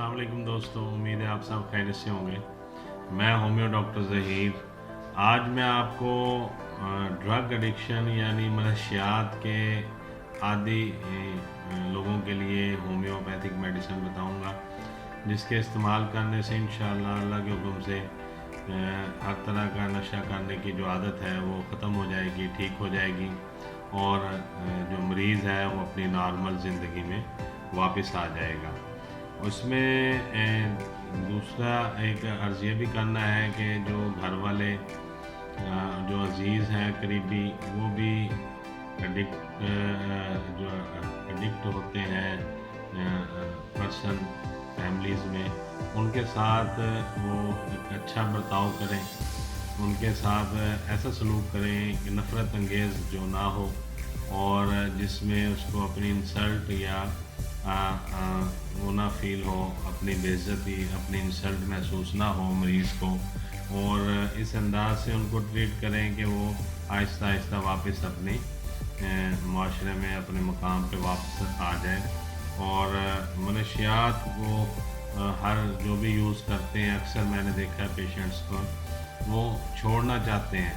अस्सलाम वालेकुम दोस्तों, उम्मीद है आप सब खैरियत से होंगे। मैं होम्यो डॉक्टर ज़हीर। आज मैं आपको ड्रग एडिक्शन यानी मनशियात के आदी लोगों के लिए होम्योपैथिक मेडिसिन बताऊंगा, जिसके इस्तेमाल करने से इंशाअल्लाह अल्लाह के हुक्म से हर तरह का नशा करने की जो आदत है वो ख़त्म हो जाएगी, ठीक हो जाएगी और जो मरीज़ है वो अपनी नॉर्मल ज़िंदगी में वापस आ जाएगा। उसमें दूसरा एक अर्ज़ ये भी करना है कि जो घर वाले जो अजीज़ हैं करीबी, वो भी जो एडिक्ट होते हैं पर्सन फैमिलीज़ में, उनके साथ वो एक अच्छा बर्ताव करें, उनके साथ ऐसा सलूक करें कि नफ़रत अंगेज़ जो ना हो और जिसमें उसको अपनी इंसल्ट या वो ना फील हो, अपनी बेइज्जती, अपनी इंसल्ट महसूस ना हो मरीज़ को, और इस अंदाज से उनको ट्रीट करें कि वो आहिस्ता आहिस्ता वापस अपनी माशरे में अपने मकाम पे वापस आ जाए। और मनशियात को हर जो भी यूज़ करते हैं, अक्सर मैंने देखा है पेशेंट्स को, वो छोड़ना चाहते हैं,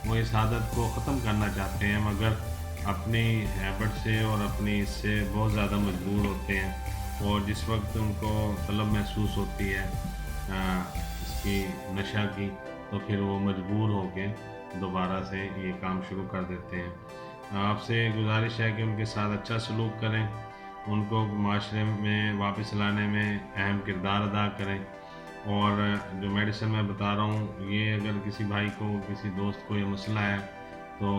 वो इस आदत को ख़त्म करना चाहते हैं, मगर अपनी हैबिट से और अपनी इससे बहुत ज़्यादा मजबूर होते हैं। और जिस वक्त उनको तलब महसूस होती है इसकी नशा की, तो फिर वो मजबूर होके दोबारा से ये काम शुरू कर देते हैं। आपसे गुजारिश है कि उनके साथ अच्छा सलूक करें, उनको माशरे में वापस लाने में अहम किरदार अदा करें। और जो मेडिसिन मैं बता रहा हूँ, ये अगर किसी भाई को, किसी दोस्त को ये मसला है तो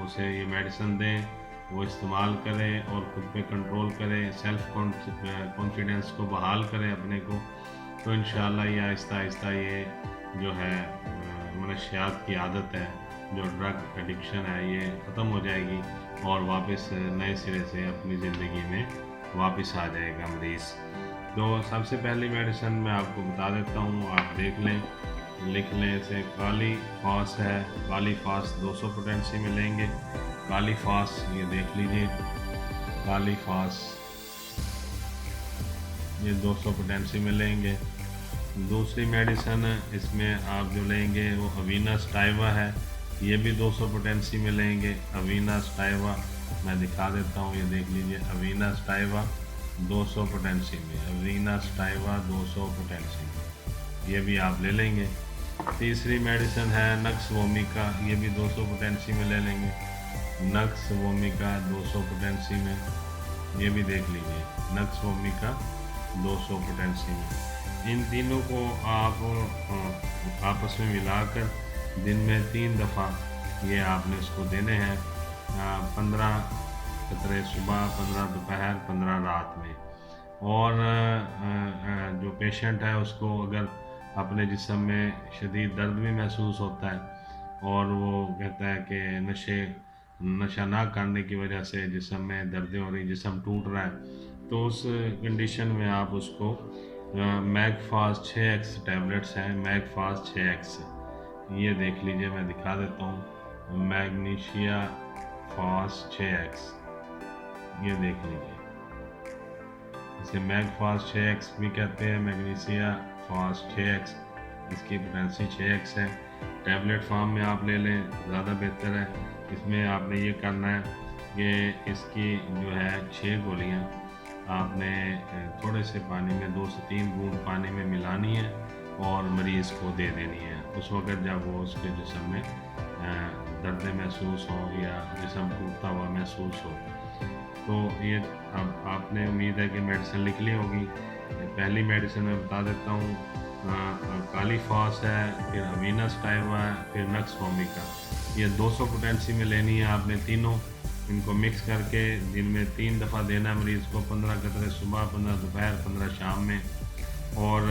उसे ये मेडिसिन दें, वो इस्तेमाल करें और ख़ुद पे कंट्रोल करें, सेल्फ़ कॉन्फिडेंस को बहाल करें अपने को, तो इंशाअल्लाह ये आहिस्ता आहिस्ता ये जो है मनशियात की आदत है, जो ड्रग एडिक्शन है, ये ख़त्म हो जाएगी और वापस नए सिरे से अपनी ज़िंदगी में वापस आ जाएगा मरीज़। तो सबसे पहली मेडिसिन मैं आपको बता देता हूँ, आप देख लें, लिख लें इसे। काली फास है, काली फास 200 पोटेंसी में लेंगे। काली फास ये देख लीजिए, काली फास ये 200 पोटेंसी में लेंगे। दूसरी मेडिसिन इसमें आप जो लेंगे वो अवीना स्टाइवा है, ये भी 200 पोटेंसी में लेंगे। अवीना स्टाइवा मैं दिखा देता हूँ, ये देख लीजिए, अवीना स्टाइवा 200 पोटेंसी में, अवीना स्टाइवा 200 पोटेंसी में, ये भी आप ले लेंगे। तीसरी मेडिसिन है नक्स वोमिका, ये भी 200 पोटेंसी में ले लेंगे। नक्स वोमिका 200 पोटेंसी में, ये भी देख लीजिए, नक्स वोमिका 200 पोटेंसी में। इन तीनों को आप आपस में मिलाकर दिन में 3 दफ़ा ये आपने इसको देने हैं, 15 कतरे सुबह, 15 दोपहर, 15 रात में। और जो पेशेंट है उसको अगर अपने जिस्म में शदीद दर्द भी महसूस होता है और वो कहता है कि नशा ना करने की वजह से जिस्म में दर्दें हो रही, जिस्म टूट रहा है, तो उस कंडीशन में आप उसको मैगफास्ट 6x टैबलेट्स हैं, मैगफास्ट 6x, ये देख लीजिए, मैं दिखा देता हूँ, मैग्नीशिया फास्ट 6x, ये देख लीजिए, इसे मैगफास्ट 6x भी कहते हैं, मैग्नीशिया फास्ट 6x, इसकी पोटेंसी 6x है। टैबलेट फॉर्म में आप ले लें, ज़्यादा बेहतर है। इसमें आपने ये करना है कि इसकी जो है 6 गोलियाँ आपने थोड़े से पानी में, 2 से 3 बूंद पानी में मिलानी है और मरीज़ को दे देनी है उस वक़्त जब वो उसके जिस्म में दर्द महसूस हो या जिस्म टूटता हुआ महसूस हो। तो ये अब आपने, उम्मीद है कि मेडिसिन लिख ली होगी। पहली मेडिसिन मैं बता देता हूँ, काली फास है, फिर अवीना स्टाइवा है, फिर नक्स वोमिका, ये 200 पोटेंसी में लेनी है आपने तीनों। इनको मिक्स करके दिन में 3 दफ़ा देना मरीज़ को, 15 कतरे सुबह, 15 दोपहर, 15 शाम में। और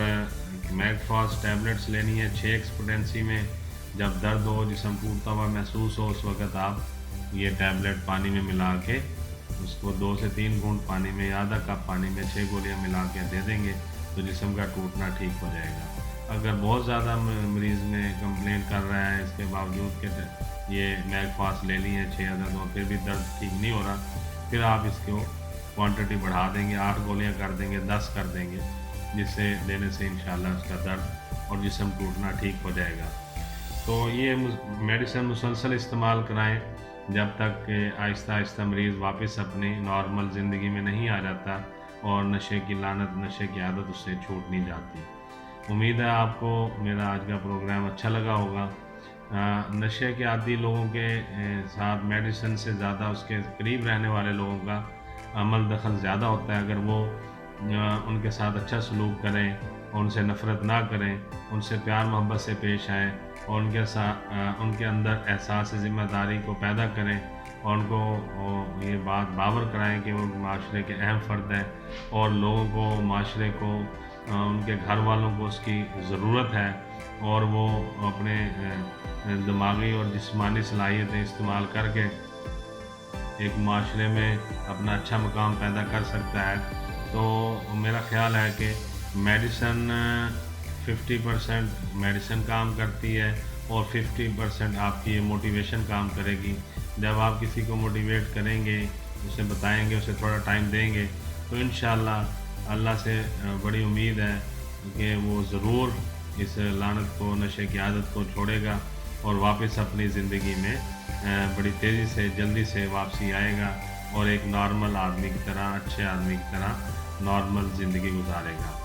मैगफास्ट टैबलेट्स लेनी है 6x पोटेंसी में। जब दर्द हो, जिस्म टूटता हुआ महसूस हो, उस वक़्त आप ये टैबलेट पानी में मिला के उसको 2 से 3 बूंद पानी में, आधा कप पानी में 6 गोलियां मिला के दे देंगे तो जिस्म का टूटना ठीक हो जाएगा। अगर बहुत ज़्यादा मरीज़ में कंप्लेंट कर रहा है, इसके बावजूद कि ये मैगफास्ट ले ली है 6 अदद और फिर भी दर्द ठीक नहीं हो रहा, फिर आप इसको क्वांटिटी बढ़ा देंगे, 8 गोलियां कर देंगे, 10 कर देंगे, जिससे देने से इंशाल्लाह उसका दर्द और जिस्म टूटना ठीक हो जाएगा। तो ये मेडिसिन मुसलसल इस्तेमाल कराएं जब तक कि आहिस्ता आहिस्ता मरीज़ वापस अपनी नॉर्मल ज़िंदगी में नहीं आ जाता और नशे की लानत, नशे की आदत उससे छूट नहीं जाती। उम्मीद है आपको मेरा आज का प्रोग्राम अच्छा लगा होगा। नशे के आदी लोगों के साथ मेडिसिन से ज़्यादा उसके करीब रहने वाले लोगों का अमल दखल ज़्यादा होता है। अगर वो उनके साथ अच्छा सलूक करें और उनसे नफ़रत ना करें, उनसे प्यार मोहब्बत से पेश आएँ और उनके अंदर एहसास ज़िम्मेदारी को पैदा करें और उनको ये बात बावर कराएं कि वो माशरे के अहम फ़र्द हैं और लोगों को, माशरे को, उनके घर वालों को उसकी ज़रूरत है और वो अपने दिमागी और जिस्मानी सलाहियतें इस्तेमाल करके एक माशरे में अपना अच्छा मकाम पैदा कर सकता है। तो मेरा ख़्याल है कि मेडिसन 50% मेडिसिन काम करती है और 50% आपकी ये मोटिवेशन काम करेगी। जब आप किसी को मोटिवेट करेंगे, उसे बताएंगे, उसे थोड़ा टाइम देंगे, तो इंशाअल्लाह अल्लाह से बड़ी उम्मीद है कि वो ज़रूर इस लानत को, नशे की आदत को छोड़ेगा और वापस अपनी ज़िंदगी में बड़ी तेज़ी से, जल्दी से वापसी आएगा और एक नॉर्मल आदमी की तरह, अच्छे आदमी की तरह नॉर्मल ज़िंदगी गुजारेगा।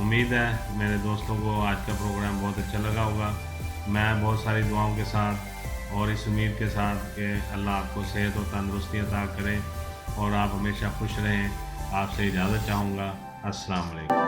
उम्मीद है मेरे दोस्तों को आज का प्रोग्राम बहुत अच्छा लगा होगा। मैं बहुत सारी दुआओं के साथ और इस उम्मीद के साथ कि अल्लाह आपको सेहत और तंदुरुस्ती अता करे और आप हमेशा खुश रहें, आपसे इजाज़त चाहूँगा। अस्सलाम वालेकुम।